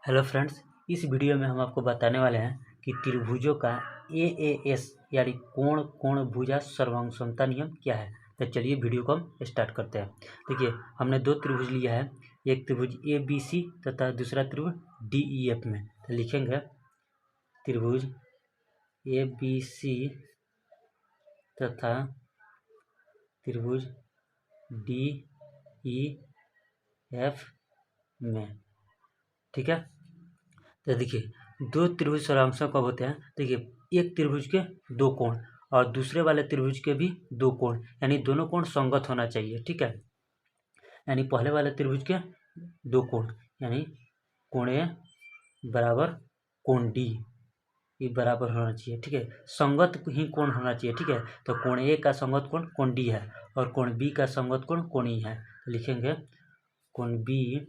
Hello friends, इस video में हम आपको बताने वाले हैं कि त्रिभुजों का एएएस यानी कोण कोण भुजा सर्वांग नियम क्या है। तो चलिए वीडियो को हम स्टार्ट करते हैं। देखिए, हमने दो त्रिभुज लिया है, एक त्रिभुज ए बी सी तथा दूसरा त्रिभुज डी ई एफ में। तो लिखेंगे त्रिभुज ए बी सी तथा त्रिभुज डी ई एफ में। ठीक है, तो देखिए दो त्रिभुज सर्वांग कब होते हैं। देखिए, एक त्रिभुज के दो कोण और दूसरे वाले त्रिभुज के भी दो कोण, यानी दोनों कोण संगत होना चाहिए। ठीक है, यानी पहले वाले त्रिभुज के दो कोण यानी कोण ए बराबर कोण डी ये बराबर होना चाहिए। ठीक है, संगत ही कोण होना चाहिए। ठीक है, तो कोण ए का संगत कोण कोण डी है और कोण बी का संगत कोण कोण ई है। तो लिखेंगे कोण बी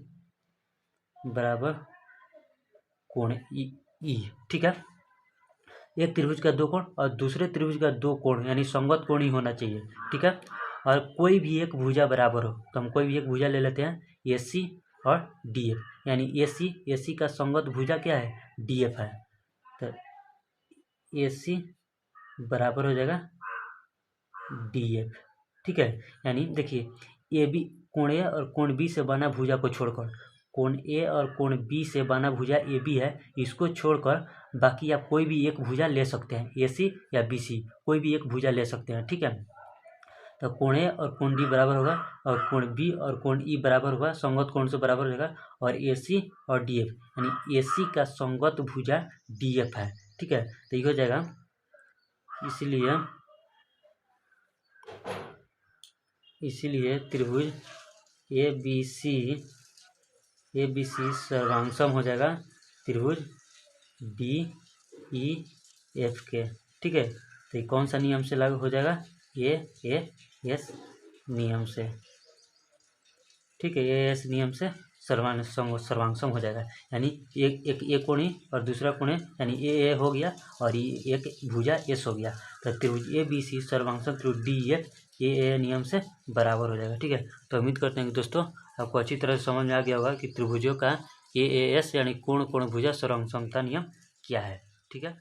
बराबर कोण ई। ठीक है, एक त्रिभुज का दो कोण और दूसरे त्रिभुज का दो कोण यानी संगत कोण ही होना चाहिए। ठीक है, और कोई भी एक भुजा बराबर हो तो हम कोई भी एक भुजा ले लेते हैं, ए सी और डी एफ, यानी ए सी का संगत भुजा क्या है, डी एफ है। तो ए सी बराबर हो जाएगा डी एफ। ठीक है, यानी देखिए ए बी कोण ए और कोण बी से बना भुजा को छोड़कर, कोण ए और कोण बी से बना भुजा ए बी है, इसको छोड़कर बाकी आप कोई भी एक भुजा ले सकते हैं, ए सी या बी सी कोई भी एक भुजा ले सकते हैं। ठीक है, तो कोण ए और कोण डी बराबर होगा और कोण बी और कोण ई बराबर होगा, संगत कोण से बराबर हो जाएगा, और ए सी और डी एफ यानी ए सी का संगत भुजा डी एफ है। ठीक है, तो ये हो जाएगा, इसीलिए त्रिभुज ए बी सी सर्वांगसम हो जाएगा त्रिभुज डी ई एफ के। ठीक है, तो ये कौन सा नियम से लागू हो जाएगा, ए एस नियम से। ठीक है, ए एस नियम से सर्वांगसम हो जाएगा, यानी एक कोणी और दूसरा कोणी यानी ए हो गया और ये एक भुजा एस हो गया। तो त्रिभुज ए बी सी सर्वांगसम त्रिभुज डी एफ ए नियम से बराबर हो जाएगा। ठीक है, तो उम्मीद करते हैं कि दोस्तों आपको अच्छी तरह से समझ में आ गया होगा कि त्रिभुजों का ए एस यानी कोण कोण भुजा सर्वांग समता नियम क्या है। ठीक है।